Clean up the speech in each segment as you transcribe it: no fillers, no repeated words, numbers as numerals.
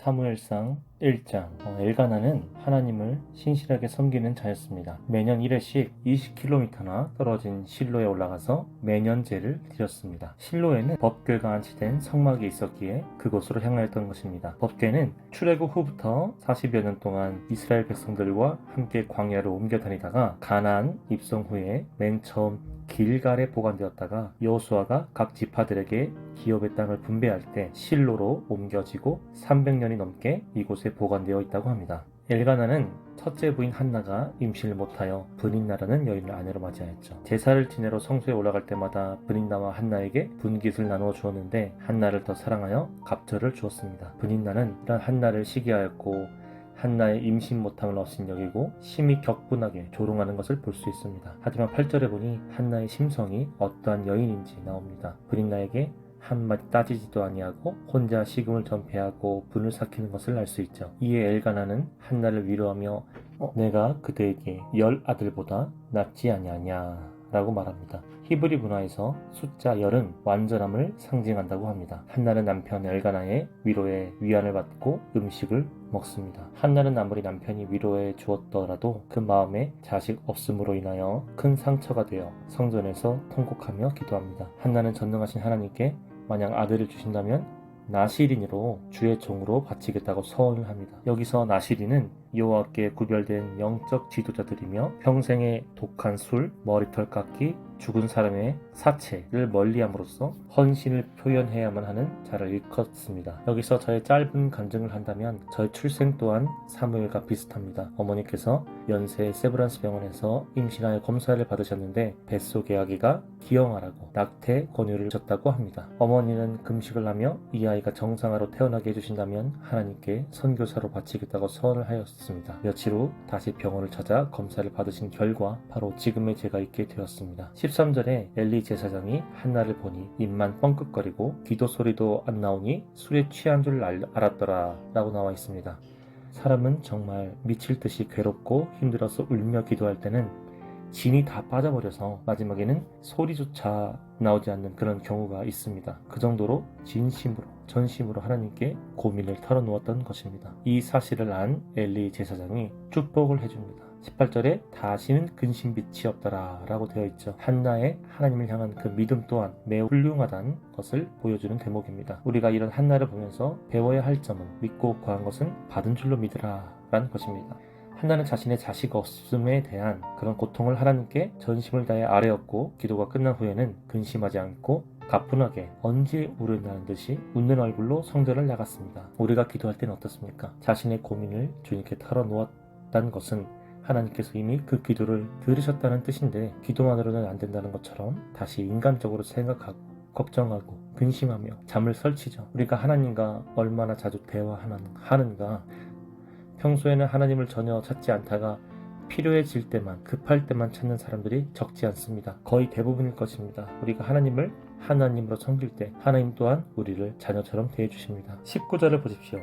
사무엘상 1장 엘가나는 하나님을 신실하게 섬기는 자였습니다. 매년 1회씩 20km나 떨어진 실로에 올라가서 매년제를 드렸습니다. 실로에는 법궤가 안치된 성막이 있었기에 그곳으로 향하였던 것입니다. 법궤는 출애굽 후부터 40여 년 동안 이스라엘 백성들과 함께 광야로 옮겨 다니다가 가나안 입성 후에 맨 처음 길갈에 보관되었다가 여호수아가 각 지파들에게 기업의 땅을 분배할 때 실로로 옮겨지고 300년이 넘게 이곳에 보관되어 있다고 합니다. 엘가나는 첫째 부인 한나가 임신을 못하여 브닛나라는 여인을 아내로 맞이하였죠. 제사를 지내러 성소에 올라갈 때마다 브닛나와 한나에게 분깃을 나누어 주었는데 한나를 더 사랑하여 갑절을 주었습니다. 브닛나는 이런 한나를 시기하였고 한나의 임신 못함을 업신여기고 심히 격분하게 조롱하는 것을 볼 수 있습니다. 하지만 8절에 보니 한나의 심성이 어떠한 여인인지 나옵니다. 브닛나에게 한마디 따지지도 아니하고 혼자 식음을 전폐하고 분을 삭히는 것을 알 수 있죠. 이에 엘가나는 한나를 위로하며 내가 그대에게 10 아들보다 낫지 아니하냐 라고 말합니다. 히브리 문화에서 숫자 10은 완전함을 상징한다고 합니다. 한나는 남편 엘가나의 위로에 위안을 받고 음식을 먹습니다. 한나는 아무리 남편이 위로해 주었더라도 그 마음에 자식 없음으로 인하여 큰 상처가 되어 성전에서 통곡하며 기도합니다. 한나는 전능하신 하나님께 만약 아들을 주신다면 나시린으로 주의 종으로 바치겠다고 서원을 합니다. 여기서 나시린은 여호와께 구별된 영적 지도자들이며 평생의 독한 술, 머리털 깎기, 죽은 사람의 사체를 멀리함으로써 헌신을 표현해야만 하는 자를 일컫습니다. 여기서 저의 짧은 간증을 한다면 저의 출생 또한 사무엘과 비슷합니다. 어머니께서 연세 세브란스 병원에서 임신하여 검사를 받으셨는데 뱃속의 아기가 기형아라고 낙태 권유를 주셨다고 합니다. 어머니는 금식을 하며 이 아이가 정상아로 태어나게 해주신다면 하나님께 선교사로 바치겠다고 서원을 하였습니다. 며칠 후 다시 병원을 찾아 검사를 받으신 결과 바로 지금의 제가 있게 되었습니다. 13절에 엘리 제사장이 한나를 보니 입만 뻥끗거리고 기도 소리도 안 나오니 술에 취한 줄 알았더라 라고 나와 있습니다. 사람은 정말 미칠 듯이 괴롭고 힘들어서 울며 기도할 때는 진이 다 빠져버려서 마지막에는 소리조차 나오지 않는 그런 경우가 있습니다. 그 정도로 진심으로 전심으로 하나님께 고민을 털어놓았던 것입니다. 이 사실을 안 엘리 제사장이 축복을 해줍니다. 18절에 다시는 근심빛이 없더라 라고 되어 있죠. 한나의 하나님을 향한 그 믿음 또한 매우 훌륭하다는 것을 보여주는 대목입니다. 우리가 이런 한나를 보면서 배워야 할 점은 믿고 구한 것은 받은 줄로 믿으라 라는 것입니다. 한나는 자신의 자식 없음에 대한 그런 고통을 하나님께 전심을 다해 아뢰었고 기도가 끝난 후에는 근심하지 않고 가뿐하게 언제 우려나는 듯이 웃는 얼굴로 성전을 나갔습니다. 우리가 기도할 때는 어떻습니까? 자신의 고민을 주님께 털어놓았다는 것은 하나님께서 이미 그 기도를 들으셨다는 뜻인데 기도만으로는 안 된다는 것처럼 다시 인간적으로 생각하고 걱정하고 근심하며 잠을 설치죠. 우리가 하나님과 얼마나 자주 대화하는가. 평소에는 하나님을 전혀 찾지 않다가 필요해질 때만 급할 때만 찾는 사람들이 적지 않습니다. 거의 대부분일 것입니다. 우리가 하나님을 하나님으로 섬길 때 하나님 또한 우리를 자녀처럼 대해주십니다. 19절을 보십시오.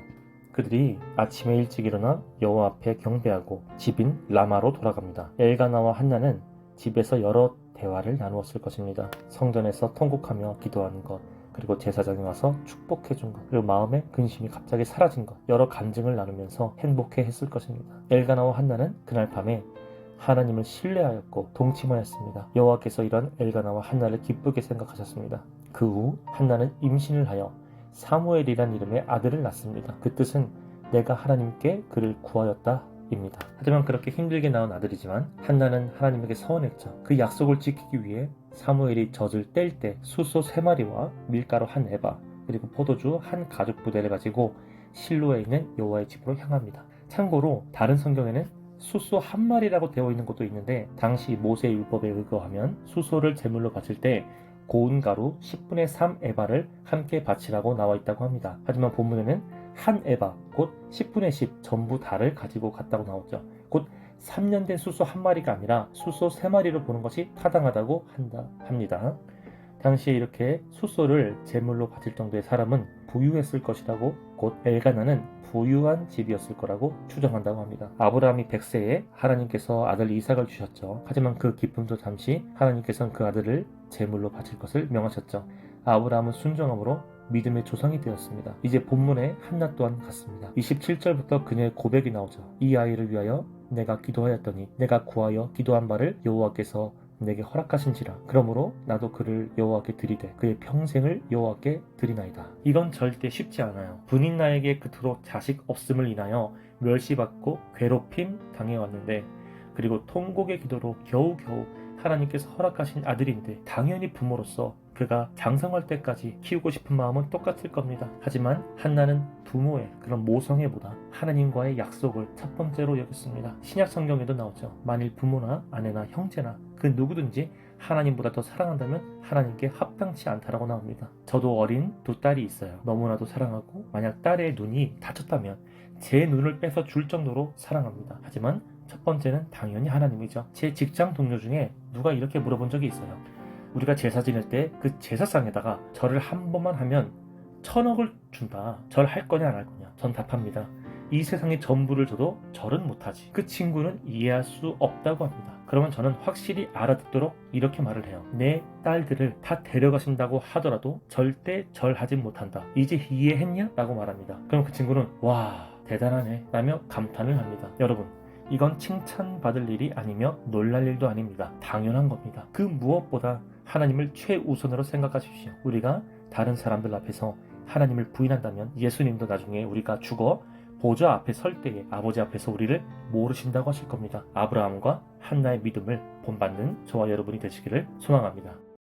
그들이 아침에 일찍 일어나 여호와 앞에 경배하고 집인 라마로 돌아갑니다. 엘가나와 한나는 집에서 여러 대화를 나누었을 것입니다. 성전에서 통곡하며 기도하는 것, 그리고 제사장이 와서 축복해 준 것, 그리고 마음의 근심이 갑자기 사라진 것, 여러 간증을 나누면서 행복해 했을 것입니다. 엘가나와 한나는 그날 밤에 하나님을 신뢰하였고 동침하였습니다. 여호와께서 이런 엘가나와 한나를 기쁘게 생각하셨습니다. 그 후 한나는 임신을 하여 사무엘이란 이름의 아들을 낳습니다. 그 뜻은 내가 하나님께 그를 구하였다 입니다. 하지만 그렇게 힘들게 낳은 아들이지만 한나는 하나님에게 서원했죠. 그 약속을 지키기 위해 사무엘이 젖을 뗄 때 숫소 3마리와 밀가루 1에바 그리고 포도주 1가죽 부대를 가지고 실로에 있는 여호와의 집으로 향합니다. 참고로 다른 성경에는 숫소 1마리라고 되어 있는 것도 있는데 당시 모세 율법에 의거하면 숫소를 제물로 바칠 때 고운 가루 10분의 3에바를 함께 바치라고 나와 있다고 합니다. 하지만 본문에는 1에바 곧 10분의 10 전부 다를 가지고 갔다고 나오죠. 곧 3년 된 숫소 1마리가 아니라 숫소 3마리로 보는 것이 타당하다고 합니다. 당시에 이렇게 숫소를 제물로 바칠 정도의 사람은 부유했을 것이라고 곧 엘가나는 부유한 집이었을 거라고 추정한다고 합니다. 아브라함이 100세에 하나님께서 아들 이삭을 주셨죠. 하지만 그 기쁨도 잠시 하나님께서는 그 아들을 제물로 바칠 것을 명하셨죠. 아브라함은 순종함으로 믿음의 조상이 되었습니다. 이제 본문의 한나 또한 같습니다. 27절부터 그녀의 고백이 나오죠. 이 아이를 위하여 내가 기도하였더니 내가 구하여 기도한 바를 여호와께서 내게 허락하신지라. 그러므로 나도 그를 여호와께 드리되 그의 평생을 여호와께 드리나이다. 이건 절대 쉽지 않아요. 분인 나에게 그토록 자식 없음을 인하여 멸시받고 괴롭힘 당해왔는데, 그리고 통곡의 기도로 겨우겨우 하나님께서 허락하신 아들인데, 당연히 부모로서 그가 장성할 때까지 키우고 싶은 마음은 똑같을 겁니다. 하지만 한나는 부모의 그런 모성애보다 하나님과의 약속을 첫 번째로 여겼습니다. 신약 성경에도 나오죠. 만일 부모나 아내나 형제나 그 누구든지 하나님보다 더 사랑한다면 하나님께 합당치 않다라고 나옵니다. 저도 어린 두 딸이 있어요. 너무나도 사랑하고, 만약 딸의 눈이 다쳤다면 제 눈을 뺏어 줄 정도로 사랑합니다. 하지만 첫 번째는 당연히 하나님이죠. 제 직장 동료 중에 누가 이렇게 물어본 적이 있어요. 우리가 제사 지낼 때 그 제사상에다가 절을 한 번만 하면 1,000억을 준다. 절 할 거냐 안 할 거냐. 전 답합니다. 이 세상의 전부를 줘도 절은 못하지. 그 친구는 이해할 수 없다고 합니다. 그러면 저는 확실히 알아듣도록 이렇게 말을 해요. 내 딸들을 다 데려가신다고 하더라도 절대 절하지 못한다. 이제 이해했냐? 라고 말합니다. 그럼 그 친구는 와, 대단하네 라며 감탄을 합니다. 여러분, 이건 칭찬받을 일이 아니며 놀랄 일도 아닙니다. 당연한 겁니다. 그 무엇보다 하나님을 최우선으로 생각하십시오. 우리가 다른 사람들 앞에서 하나님을 부인한다면 예수님도 나중에 우리가 죽어 보좌 앞에 설 때에 아버지 앞에서 우리를 모르신다고 하실 겁니다. 아브라함과 한나의 믿음을 본받는 저와 여러분이 되시기를 소망합니다.